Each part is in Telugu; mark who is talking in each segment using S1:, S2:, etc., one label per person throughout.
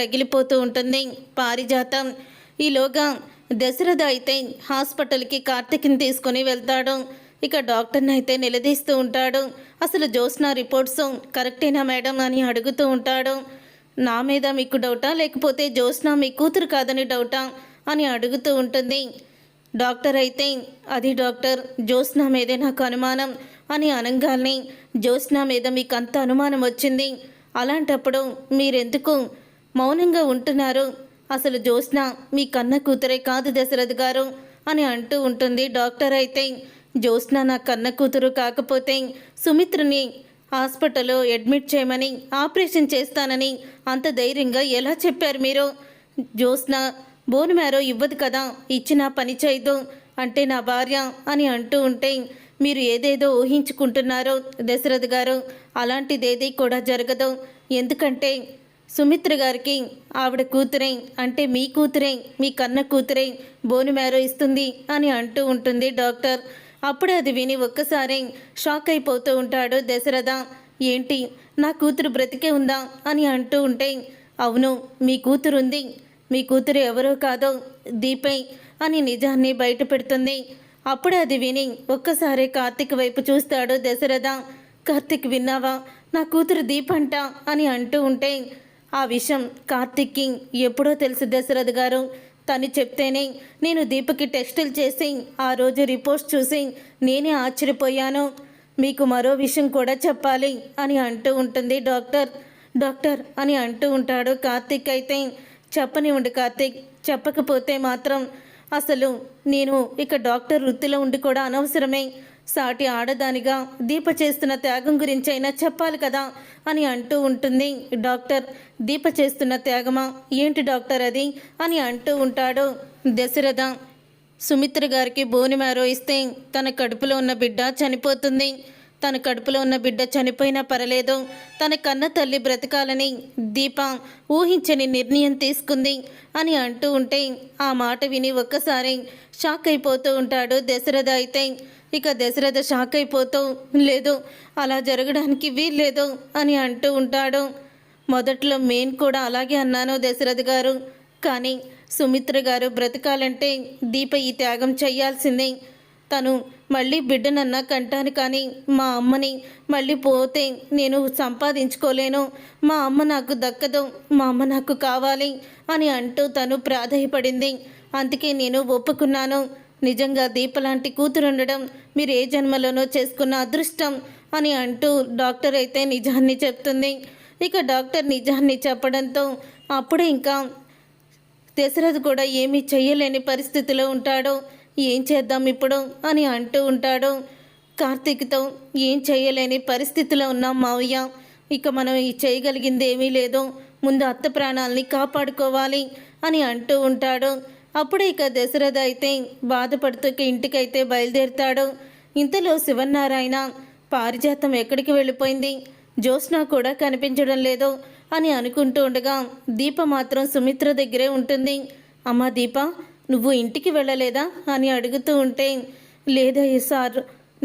S1: రగిలిపోతూ ఉంటుంది పారిజాతం. ఈలోగా దశరథ అయితే హాస్పిటల్కి కార్తిక్ని తీసుకొని వెళ్తాడు. ఇక డాక్టర్ని అయితే నిలదీస్తూ ఉంటాడు. అసలు జ్యోత్స్న రిపోర్ట్స్ కరెక్టేనా మేడం అని అడుగుతూ ఉంటాడు. నా మీద మీకు డౌటా, లేకపోతే జ్యోత్స్న మీ కూతురు కాదని డౌటా అని అడుగుతూ ఉంటుంది. డాక్టర్ అయితే అది డాక్టర్, జ్యోత్స్న మీదే నాకు అనుమానం అని అనగానే, జ్యోత్స్న మీద మీకు అంత అనుమానం వచ్చింది, అలాంటప్పుడు మీరెందుకు మౌనంగా ఉంటున్నారు? అసలు జ్యోత్స్న మీ కన్న కూతురే కాదు దశరథ్ గారు అని అంటూ ఉంటుంది. డాక్టర్ అయితే జ్యోత్స్న నా కన్న కూతురు కాకపోతే సుమిత్రని హాస్పిటల్లో అడ్మిట్ చేయమని, ఆపరేషన్ చేస్తానని అంత ధైర్యంగా ఎలా చెప్పారు మీరు? జ్యోత్స్న బోన్ మ్యారో ఇవ్వదు కదా, ఇచ్చినా పని చేయదు అంటే నా భార్య అని అంటూ ఉంటే, మీరు ఏదేదో ఊహించుకుంటున్నారో దశరథ్ గారు, అలాంటిదేదీ కూడా జరగదు. ఎందుకంటే సుమిత్ర గారికి ఆవిడ కూతురే, అంటే మీ కూతురే, మీ కన్న కూతురే బోను మ్యారో ఇస్తుంది అని అంటూ ఉంటుంది డాక్టర్. అప్పుడే అది విని ఒక్కసారి షాక్ అయిపోతూ ఉంటాడు దశరథ. ఏంటి, నా కూతురు బ్రతికే ఉందా అని అంటూ ఉంటే, అవును మీ కూతురు ఉంది, మీ కూతురు ఎవరో కాదో దీపే అని నిజాన్ని బయట పెడుతుంది. అప్పుడే అది విని ఒక్కసారి కార్తిక్ వైపు చూస్తాడు దశరథ. కార్తిక్ విన్నావా, నా కూతురు దీపంట అని అంటూ ఉంటే, ఆ విషయం కార్తిక్కి ఎప్పుడో తెలుసు దశరథ్ గారు, తను చెప్తేనే నేను దీపకి టెస్టులు చేసి ఆ రోజు రిపోర్ట్స్ చూసి నేనే ఆశ్చర్యపోయాను. మీకు మరో విషయం కూడా చెప్పాలి అని అంటూ ఉంటుంది డాక్టర్. డాక్టర్ అని అంటూ ఉంటాడు కార్తిక్. అయితే చెప్పనివ్వండి కార్తిక్, చెప్పకపోతే మాత్రం అసలు నేను ఇక డాక్టర్ వృత్తిలో ఉండి కూడా అనవసరమే. సాటి ఆడదానిగా దీప చేస్తున్న త్యాగం గురించి అయినా చెప్పాలి కదా అని అంటూ ఉంటుంది డాక్టర్. దీప చేస్తున్న త్యాగమా, ఏంటి డాక్టర్ అది అని అంటూ ఉంటాడు దశరథ. సుమిత్ర గారికి బోని మ్యారో ఇస్తే తన కడుపులో ఉన్న బిడ్డ చనిపోతుంది. తన కడుపులో ఉన్న బిడ్డ చనిపోయినా పర్లేదు, తన కన్న తల్లి బ్రతకాలని దీప ఊహించని నిర్ణయం తీసుకుంది అని అంటూ ఉంటే, ఆ మాట విని ఒక్కసారి షాక్ అయిపోతూ ఉంటాడు దశరథ. అయితే ఇక దశరథ షాక్ అయిపోతూ, లేదు అలా జరగడానికి వీల్లేదు అని అంటూ ఉంటాడు. మొదట్లో నేను కూడా అలాగే అన్నాను దశరథ్ గారు, కానీ సుమిత్ర గారు బ్రతకాలంటే దీప ఈ త్యాగం చెయ్యాల్సిందే. తను మళ్ళీ బిడ్డనన్నా కంటాను, కానీ మా అమ్మని మళ్ళీ పోతే నేను సంపాదించుకోలేను, మా అమ్మ నాకు దక్కదు, మా అమ్మ నాకు కావాలి అని అంటూ తను ప్రాధేయపడింది. అందుకే నేను ఒప్పుకున్నాను. నిజంగా దీప లాంటి కూతురు ఉండడం మీరు ఏ జన్మలోనో చేసుకున్న అదృష్టం అని అంటూ డాక్టర్ అయితే నిజాన్ని చెప్తుంది. ఇక డాక్టర్ నిజాన్ని చెప్పడంతో అప్పుడే ఇంకా దశరథ్ కూడా ఏమీ చెయ్యలేని పరిస్థితిలో ఉంటాడు. ఏం చేద్దాం ఇప్పుడు అని అంటూ ఉంటాడు కార్తీక్తో. ఏం చేయలేని పరిస్థితిలో ఉన్నాం మావయ్య, ఇక మనం చేయగలిగింది ఏమీ లేదు, ముందు అత్త ప్రాణాలని కాపాడుకోవాలి అని అంటూ ఉంటాడు. అప్పుడే ఇక దశరథ అయితే బాధపడుతూ ఇంటికైతే బయలుదేరుతాడు. ఇంతలో శివనారాయణ, పారిజాతం ఎక్కడికి వెళ్ళిపోయింది, జ్యోత్స్న కూడా కనిపించడం లేదు అని అనుకుంటూ ఉండగా, దీప మాత్రం సుమిత్ర దగ్గరే ఉంటుంది. అమ్మా దీప, నువ్వు ఇంటికి వెళ్ళలేదా అని అడుగుతూ ఉంటే, లేదయ్య సార్,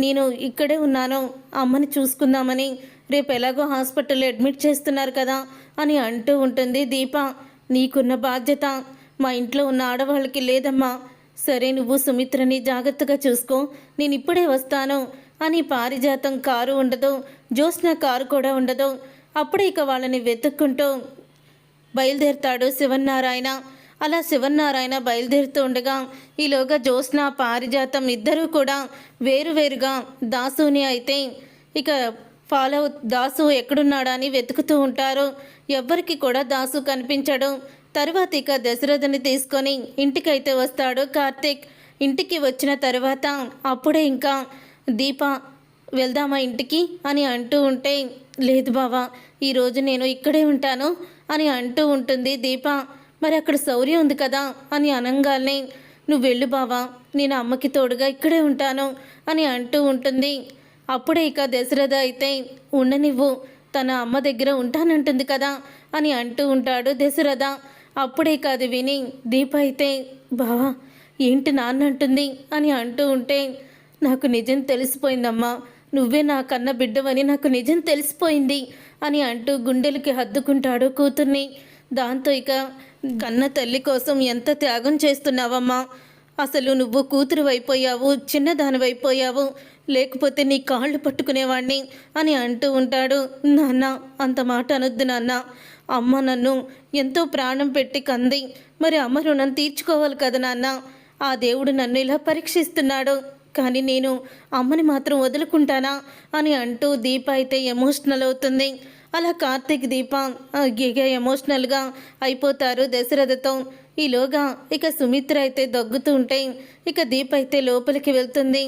S1: నేను ఇక్కడే ఉన్నాను, అమ్మని చూసుకుందామని, రేపు ఎలాగో హాస్పిటల్లో అడ్మిట్ చేస్తున్నారు కదా అని అంటూ ఉంటుంది దీప. నీకున్న బాధ్యత మా ఇంట్లో ఉన్న ఆడవాళ్ళకి లేదమ్మా, సరే నువ్వు సుమిత్రని జాగ్రత్తగా చూసుకో, నేను ఇప్పుడే వస్తాను అని పారిజాతం కారు ఉండదు, జ్యోత్స్న కారు కూడా ఉండదు. అప్పుడే ఇక వాళ్ళని వెతుక్కుంటూ బయలుదేరుతాడు శివనారాయణ. అలా శివనారాయణ బయలుదేరుతూ ఉండగా ఈలోగా జ్యోత్స్న పారిజాతం ఇద్దరూ కూడా వేరువేరుగా దాసుని అయితే ఇక ఫాలో దాసు ఎక్కడున్నాడా అని వెతుకుతూ ఉంటారు. ఎవ్వరికి కూడా దాసు కనిపించడు. తర్వాత ఇక దశరథని తీసుకొని ఇంటికైతే వస్తాడు కార్తీక్. ఇంటికి వచ్చిన తర్వాత అప్పుడే ఇంకా దీప, వెళ్దామా ఇంటికి అని అంటూ ఉంటే, లేదు బావా, ఈరోజు నేను ఇక్కడే ఉంటాను అని అంటూ ఉంటుంది దీప. మరి అక్కడ శౌర్య ఉంది కదా అని అనగానే, నువ్వు వెళ్ళు బావా, నేను అమ్మకి తోడుగా ఇక్కడే ఉంటాను అని అంటూ ఉంటుంది. అప్పుడే ఇక దశరథ అయితే, ఉండనివ్వు, తన అమ్మ దగ్గర ఉంటానంటుంది కదా అని అంటూ ఉంటాడు దశరథ. అప్పుడే ఇక అది విని దీప అయితే, బావా ఏంటి నాన్న అంటుంది అని అంటూ ఉంటే, నాకు నిజం తెలిసిపోయిందమ్మా, నువ్వే నా కన్న బిడ్డవని నాకు నిజం తెలిసిపోయింది అని అంటూ గుండెలకి హద్దుకుంటాడు కూతుర్ని. దాంతో ఇక కన్న తల్లి కోసం ఎంత త్యాగం చేస్తున్నావమ్మా. అసలు నువ్వు కూతురు అయిపోయావు, చిన్నదానివైపోయావు, లేకపోతే నీ కాళ్ళు పట్టుకునేవాణ్ణి అని అంటూ ఉంటాడు. నాన్న, అంత మాట అనొద్దు నాన్న. అమ్మ నన్ను ఎంతో ప్రాణం పెట్టి కంది, మరి అమ్మ రుణం తీర్చుకోవాలి కదా నాన్న. ఆ దేవుడు నన్ను ఇలా పరీక్షిస్తున్నాడు, కానీ నేను అమ్మని మాత్రం వదులుకుంటానా అని అంటూ దీప అయితే ఎమోషనల్ అవుతుంది. అలా కార్తీక్ దీప ఎమోషనల్గా అయిపోతారు దశరథతో. ఈలోగా ఇక సుమిత్ర అయితే దగ్గుతూ ఉంటే ఇక దీప అయితే లోపలికి వెళ్తుంది.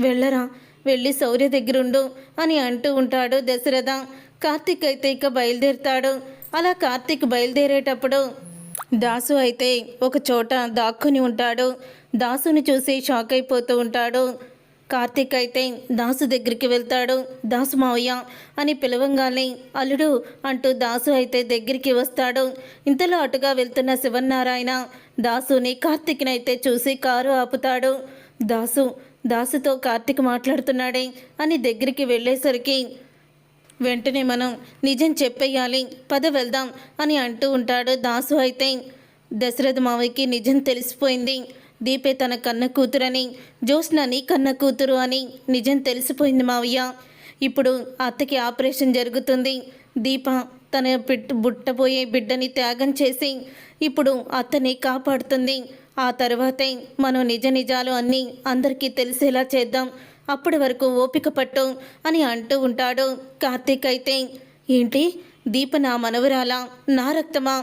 S1: వెళ్ళరా, వెళ్ళి శౌర్య దగ్గరుండు అని అంటూ ఉంటాడు దశరథ. కార్తీక్ అయితే ఇక బయలుదేరుతాడు. అలా కార్తీక్ బయలుదేరేటప్పుడు దాసు అయితే ఒక చోట దాక్కుని ఉంటాడు. దాసుని చూసి షాక్ అయిపోతూ ఉంటాడు. కార్తీక్ అయితే దాసు దగ్గరికి వెళ్తాడు. దాసు మావయ్య అని పిలవంగానే అల్లుడు అంటూ దాసు అయితే దగ్గరికి వస్తాడు. ఇంతలో అటుగా వెళ్తున్న శివన్నారాయణ దాసుని కార్తీక్ని అయితే చూసి కారు ఆపుతాడు. దాసుతో కార్తీక్ మాట్లాడుతున్నాడే అని దగ్గరికి వెళ్ళేసరికి వెంటనే మనం నిజం చెప్పేయాలి, పద వెళ్దాం అని అంటూ ఉంటాడు. దాసు అయితే దశరథ మావయ్యకి నిజం తెలిసిపోయింది. దీపే తన కన్న కూతురని, జ్యోత్స్న నీ కన్న కూతురు అని నిజం తెలిసిపోయింది మావయ్య. ఇప్పుడు అత్తకి ఆపరేషన్ జరుగుతుంది. దీప తన బుట్టబోయే బిడ్డని త్యాగం చేసి ఇప్పుడు అత్తని కాపాడుతుంది. ఆ తర్వాతే మనం నిజ నిజాలు అన్నీ అందరికీ తెలిసేలా చేద్దాం, అప్పటి వరకు ఓపిక పట్టు అని అంటూ ఉంటాడు. కార్తీక్ అయితే ఏంటి, దీప నా మనవరాలా, నా రక్తమా,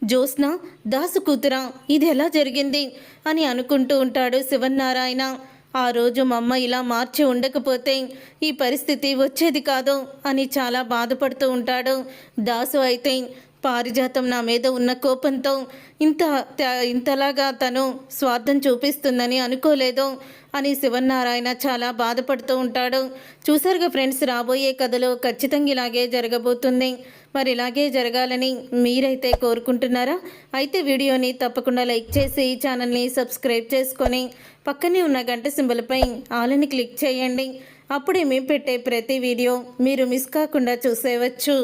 S1: జ్యోత్స్న దాసు కూతురా, ఇది ఎలా జరిగింది అని అనుకుంటూ ఉంటాడు శివన్నారాయణ. ఆ రోజు మా అమ్మ ఇలా మార్చి ఉండకపోతే ఈ పరిస్థితి వచ్చేది కాదు అని చాలా బాధపడుతూ ఉంటాడు. దాసు అయితే పారిజాతం నా మీద ఉన్న కోపంతో ఇంతలాగా తను స్వార్థం చూపిస్తుందని అనుకోలేదు అని శివన్నారాయణ చాలా బాధపడుతూ ఉంటాడు. చూసారుగా ఫ్రెండ్స్, రాబోయే కథలో ఖచ్చితంగా ఇలాగే జరగబోతుంది. మరి ఇలాగే జరగాలని మీరైతే కోరుకుంటున్నారా? అయితే వీడియోని తప్పకుండా లైక్ చేసి ఛానల్ని సబ్స్క్రైబ్ చేసుకొని పక్కనే ఉన్న గంట సింబల్పై ఆలని క్లిక్ చేయండి. అప్పుడే మేము పెట్టే ప్రతి వీడియో మీరు మిస్ కాకుండా చూసేయవచ్చు.